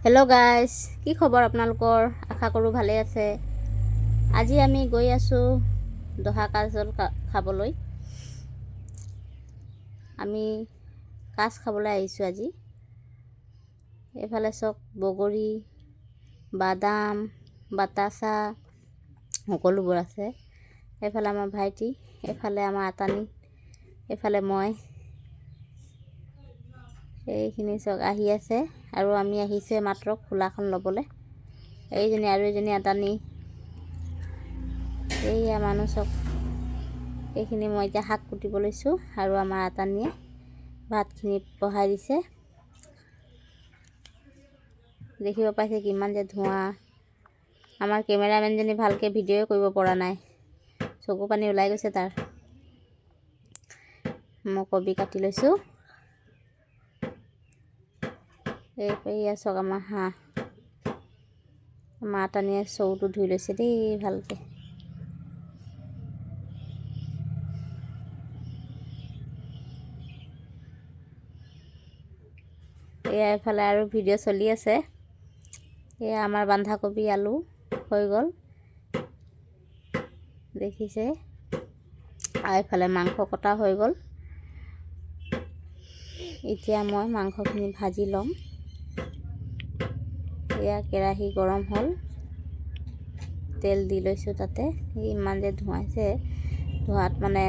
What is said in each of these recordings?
Hello' guys, কি খবৰ আপোনালোকৰ? আশা কৰোঁ ভালে আছে। আজি আমি গৈ আছোঁ দহা কাজল খাবলৈ। আমি কাজ খাবলৈ আহিছোঁ আজি। এইফালে চব বগৰী, বাদাম, বাটাচা সকলোবোৰ আছে। এইফালে আমাৰ ভাইটি, এইফালে আমাৰ আতানী, এইফালে মই। এইখিনি চব আহি আছে আৰু আমি আহিছে মাত্ৰ খোলাখন ল'বলৈ। এইজনী আৰু এজনী আতানী, এইয়া মানুহ চব। এইখিনি মই এতিয়া শাক কুটিব লৈছোঁ আৰু আমাৰ আতানীয়ে ভাতখিনি বহাই দিছে। দেখিব পাইছে কিমান যে ধোঁৱা। আমাৰ কেমেৰামেনজনী ভালকৈ ভিডিঅ'ই কৰিব পৰা নাই, চকু পানী ওলাই গৈছে তাৰ। মই কবি কাটি লৈছোঁ। এইয়া চাওক আমাৰ হাঁহ। আমাৰ আতানীয়ে চৰুটো ধুই লৈছে দেই ভালকৈ। এয়া এইফালে আৰু ভিডিঅ' চলি আছে। এয়া আমাৰ বন্ধাকবি আলু হৈ গ'ল, দেখিছে। আৰু এইফালে মাংস কটা হৈ গ'ল। এতিয়া মই মাংসখিনি ভাজি ল'ম। এয়া কেৰাহী গৰম হ'ল, তেল দি লৈছোঁ তাতে। ইমান যে ধোঁৱাইছে, ধোঁৱাত মানে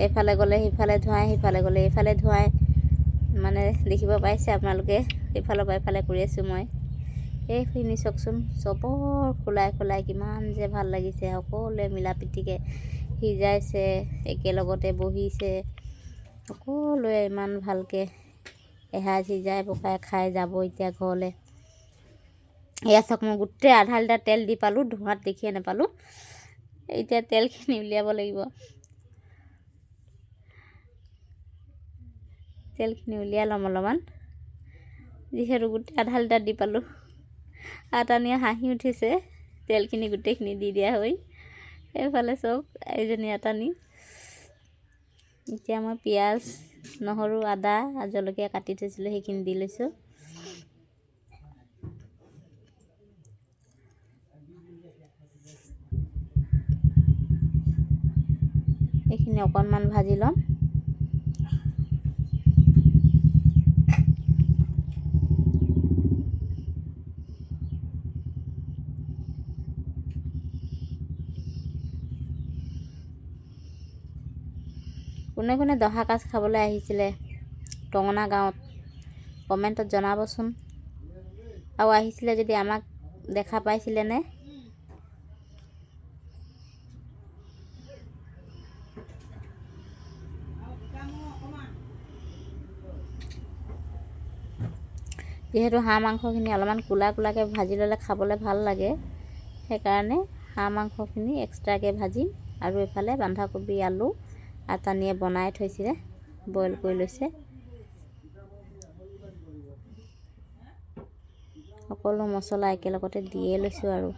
এইফালে গ'লে সিফালে ধোঁৱাই, সিফালে গ'লে এইফালে ধোঁৱাই। মানে দেখিব পাইছে আপোনালোকে, সিফালৰ পৰা এইফালে কৰি আছোঁ মই। এইখিনি চাওকচোন, চবৰ খোলাই খোলাই কিমান যে ভাল লাগিছে। সকলোৱে মিলা প্ৰীতিকৈ সিজাইছে, একেলগতে বহিছে। সকলোৱে ইমান ভালকৈ এসাঁজ সিজাই পকাই খাই যাব এতিয়া ঘৰলৈ। এয়া চাওক, মই গোটেই আধা লিটাৰ তেল দি পালোঁ, ধোঁৱাত দেখিয়ে নাপালোঁ। এতিয়া তেলখিনি উলিয়াব লাগিব। তেলখিনি উলিয়াই ল'ম অলপমান, যিহেতু গোটেই আধা লিটাৰ দি পালোঁ। আতানীয়ে হাঁহি উঠিছে তেলখিনি গোটেইখিনি দি দিয়া হৈ। এইফালে চাওক এইজনী আতানী। এতিয়া মই পিঁয়াজ, নহৰু, আদা, জলকীয়া কাটি থৈছিলোঁ, সেইখিনি দি লৈছোঁ। এইখিনি অকণমান ভাজি ল'ম। কোনে কোনে দহা কাজ খাবলৈ আহিছিলে টঙনা গাঁৱত, কমেণ্টত জনাবচোন। আৰু আহিছিলে যদি আমাক দেখা পাইছিলেনে? যিহেতু হাঁহ মাংসখিনি অলপমান ক'লা ক'লাকৈ ভাজি ল'লে খাবলৈ ভাল লাগে, সেইকাৰণে হাঁহ মাংসখিনি এক্সট্ৰাকৈ ভাজিম। আৰু এইফালে বন্ধাকবি আলু আতানীয়ে বনাই থৈছিলে, বইল কৰি লৈছে। সকলো মছলা একেলগতে দিয়ে লৈছোঁ আৰু।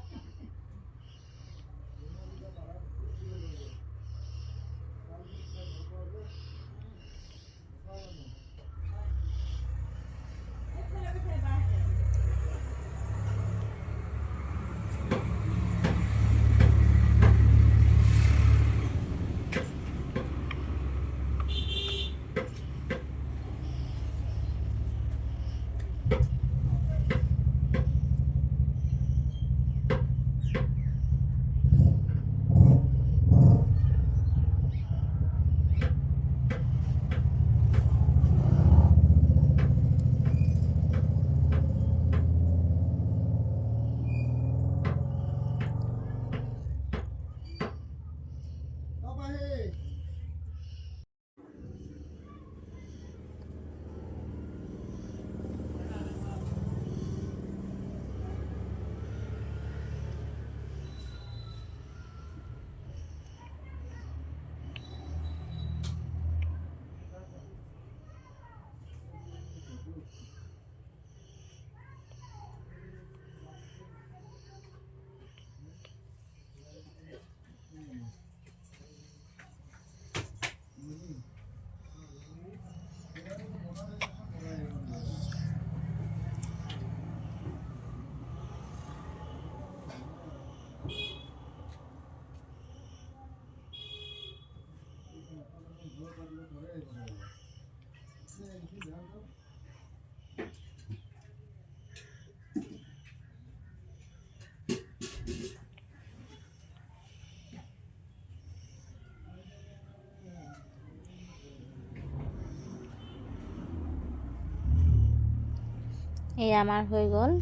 এই আমাৰ হৈ গ'ল,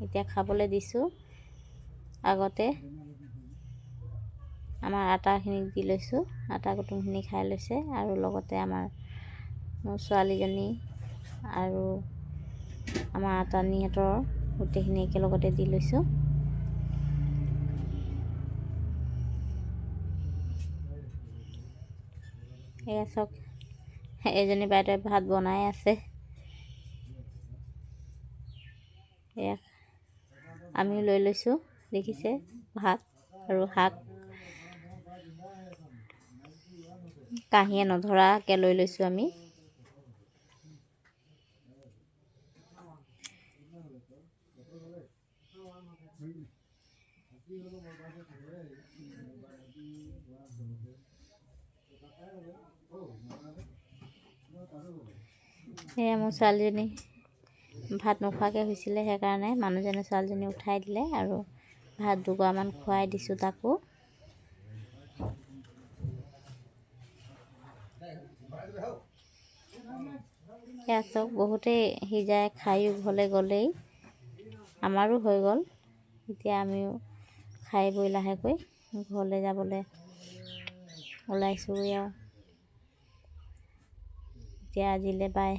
এতিয়া খাবলৈ দিছোঁ। আগতে আমাৰ আটাখিনিক দি লৈছোঁ, আটা কুটুমখিনি খাই লৈছে, আৰু লগতে মোৰ ছোৱালীজনী আৰু আমাৰ আটানীহঁতৰ গোটেইখিনি একেলগতে দি লৈছোঁ। এয়া চাওক, এজনী বাইদেৱে ভাত বনাই আছে। এয়া আমিও লৈ লৈছোঁ, দেখিছে, ভাত আৰু শাক কাঁহীয়ে নধৰাকৈ লৈ লৈছোঁ আমি। সেয়া মোৰ ছোৱালীজনী ভাত নোখোৱাকৈ হৈছিলে, সেইকাৰণে মানুহজনে ছোৱালীজনী উঠাই দিলে আৰু ভাত দুগৰামান খুৱাই দিছোঁ তাকো। সেয়া চাওক, বহুতেই সিজাই খায়ো ঘৰলৈ গ'লেই, আমাৰো হৈ গ'ল। এতিয়া আমিও খাই বৈ লাহেকৈ ঘৰলৈ যাবলৈ ওলাইছোঁগৈ আৰু। এতিয়া আজিলৈ বাই।